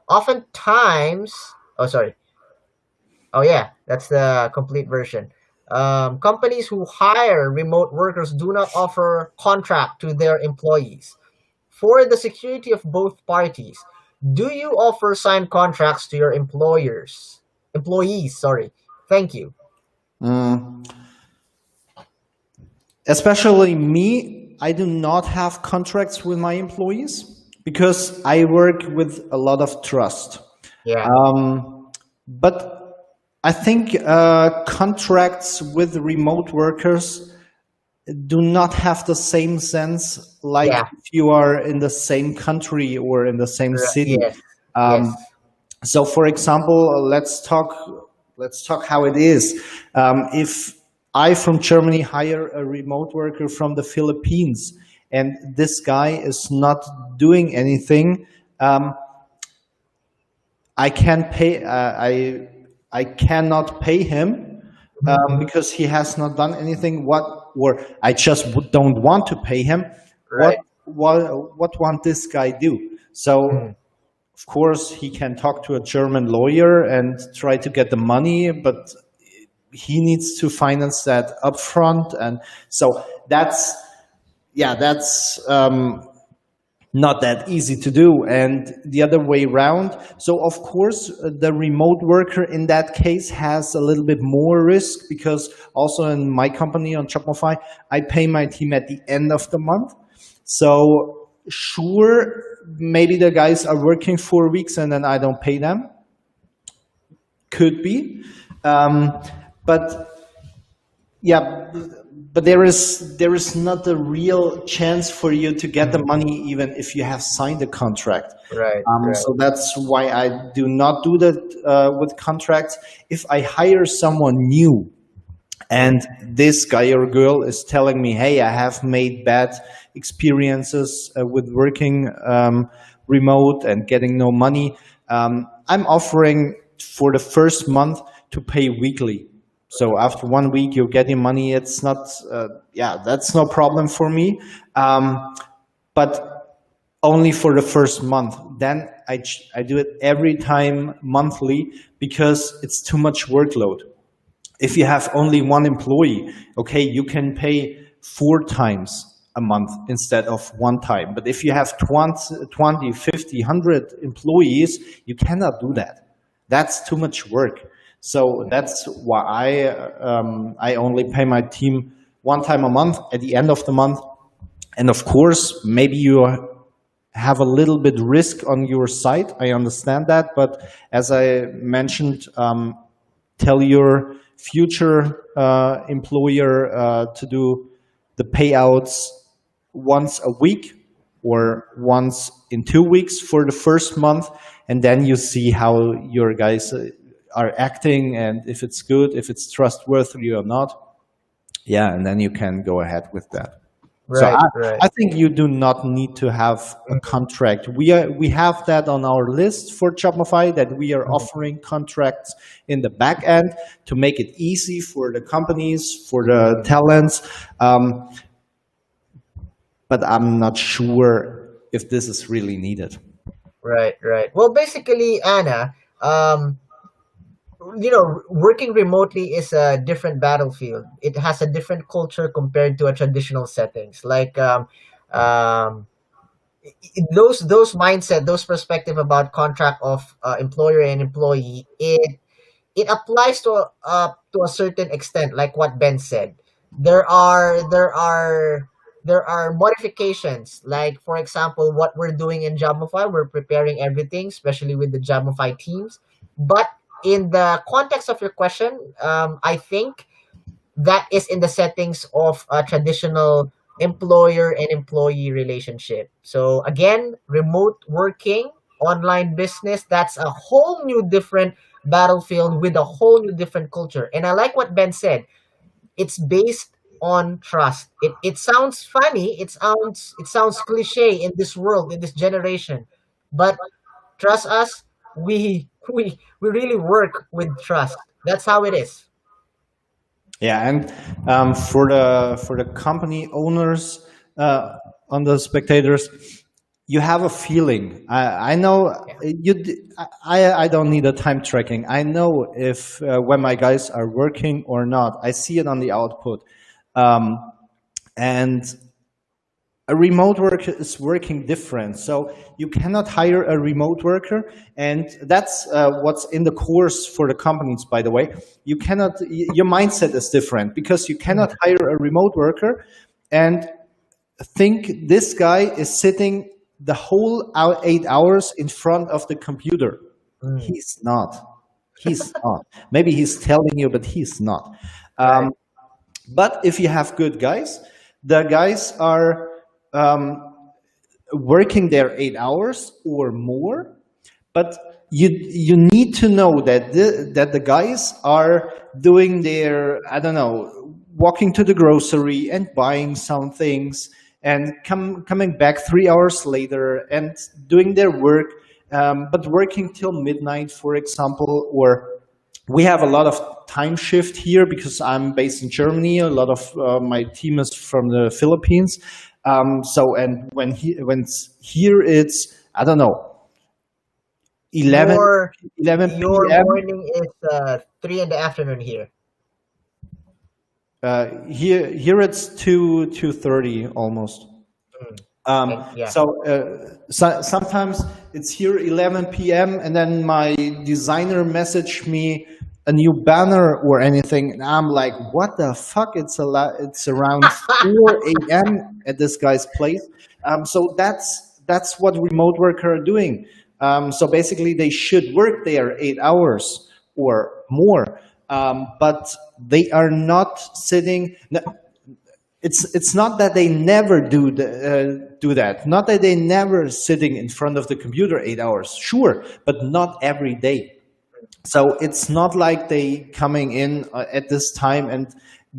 Oftentimes, oh sorry, oh yeah, that's the complete version. Companies who hire remote workers do not offer contract to their employees for the security of both parties. Do you offer signed contracts to your employees? Sorry. Thank you. Mm, especially me, I do not have contracts with my employees because I work with a lot of trust. Yeah. But I think contracts with remote workers do not have the same sense like Yeah. if you are in the same country or in the same city. Yes. Um, Yes. so, for example, let's talk how it is. If I from Germany hire a remote worker from the Philippines, and this guy is not doing anything, um, I can't pay. I cannot pay him Mhm. because he has not done anything. Or I just don't want to pay him. What Right. what want this guy do? So Mhm. of course he can talk to a German lawyer and try to get the money, but he needs to finance that upfront, and so that's not that easy to do, and the other way around. So of course the remote worker in that case has a little bit more risk, because also in my company on Jobmofy, I pay my team at the end of the month. So sure, maybe the guys are working 4 weeks and then I don't pay them, could be. But yeah, but there is not a real chance for you to get the Mhm. money even if you have signed a contract. Right. Right. So that's why I do not do that with contracts. If I hire someone new and this guy or girl is telling me, hey, I have made bad experiences with working remote and getting no money, I'm offering for the first month to pay weekly. So after 1 week, you're getting money. It's not, that's no problem for me. But only for the first month. Then I do it every time monthly because it's too much workload. If you have only one employee, okay, you can pay 4 times a month instead of one time. But if you have 20, 50, 100 employees, you cannot do that. That's too much work. So that's why I only pay my team one time a month at the end of the month. And of course, maybe you have a little bit risk on your side. I understand that. But as I mentioned, tell your future employer to do the payouts once a week or once in 2 weeks for the first month, and then you see how your guys are acting and if it's good, if it's trustworthy or not. Yeah, and then you can go ahead with that. So Right. Right. I think you do not need to have a Mhm. contract. We have that on our list for Shopify, that we are Mhm. offering contracts in the back end to make it easy for the companies, for the talents. Um, but I'm not sure if this is really needed. Right. Right. Well, basically, Anna, um, working remotely is a different battlefield. It has a different culture compared to a traditional settings. Like um, those mindset, those perspective about contract of employer and employee, it applies to a certain extent, like what Ben said. There are modifications, like for example what we're doing in Jobmofy. We're preparing everything, especially with the Jobmofy teams. But in the context of your question, I think that is in the settings of a traditional employer and employee relationship. So again, remote working, online business, that's a whole new different battlefield with a whole new different culture. And I like what Ben said. It's based on trust. It sounds funny, it sounds cliche in this world, in this generation. But trust us, we really work with trust. That's how it is. Yeah, and for the company owners, on the spectators, you have a feeling. I know Yeah. I don't need a time tracking. I know if when my guys are working or not. I see it on the output. And a remote worker is working different. So you cannot hire a remote worker. And that's what's in the course for the companies, by the way. You cannot, your mindset is different because you cannot hire a remote worker and think this guy is sitting the whole 8 hours in front of the computer. He's not. He's not. Maybe he's telling you, but he's not. Right. But if you have good guys, the guys are working their 8 hours or more. But you need to know that the guys are doing their, I don't know, walking to the grocery and buying some things and coming back 3 hours later and doing their work, but working till midnight, for example. Or we have a lot of time shift here because I'm based in Germany. A lot of my team is from the Philippines. So, and when here it's, I don't know, 11, Your 11 your p.m. morning is 3 in the afternoon here. Here it's 2:30 almost. Okay. Yeah. So sometimes it's here 11 p.m. and then my designer messaged me a new banner or anything, and I'm like, what the fuck? It's around 4 a.m. at this guy's place. So that's what remote workers are doing. So basically, they should work there 8 hours or more, but they are not sitting. It's not that they never do that. Not that they never sitting in front of the computer 8 hours. Sure, but not every day. So it's not like they coming in at this time and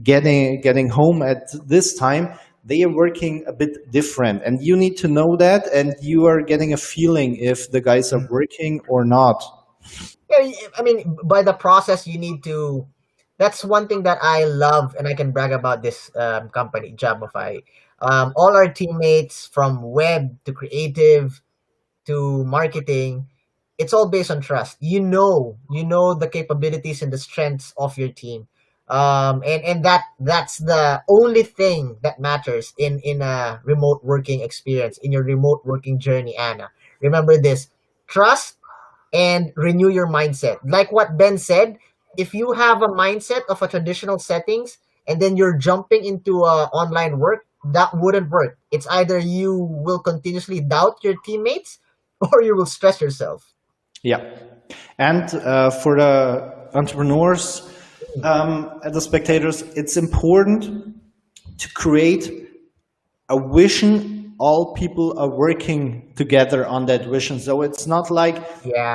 getting home at this time. They are working a bit different, and you need to know that, and you are getting a feeling if the guys are working or not. Yeah, I mean, by the process, you need to. That's one thing that I love, and I can brag about this company, Jobmofy. All our teammates, from web to creative to marketing, it's all based on trust. You know the capabilities and the strengths of your team, and that's the only thing that matters in a remote working experience, in your remote working journey, Anna. Remember this: trust and renew your mindset. Like what Ben said, if you have a mindset of a traditional settings and then you're jumping into online work, that wouldn't work. It's either you will continuously doubt your teammates or you will stress yourself. Yeah, and for the entrepreneurs and the spectators, it's important to create a vision. All people are working together on that vision. So it's not like Yeah,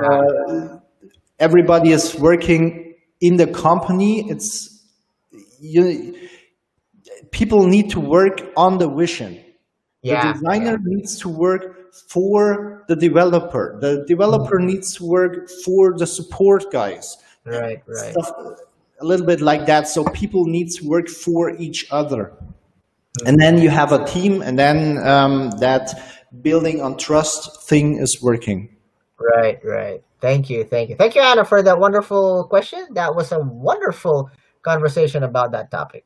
everybody is working in the company. It's people need to work on the vision. The yeah, designer yeah. needs to work for the developer. The developer needs to work for the support guys. Right, right. Stuff a little bit like that. So people need to work for each other. And then you have a team, and then that building on trust thing is working. Right, right. Thank you, thank you. Thank you, Anna, for that wonderful question. That was a wonderful conversation about that topic.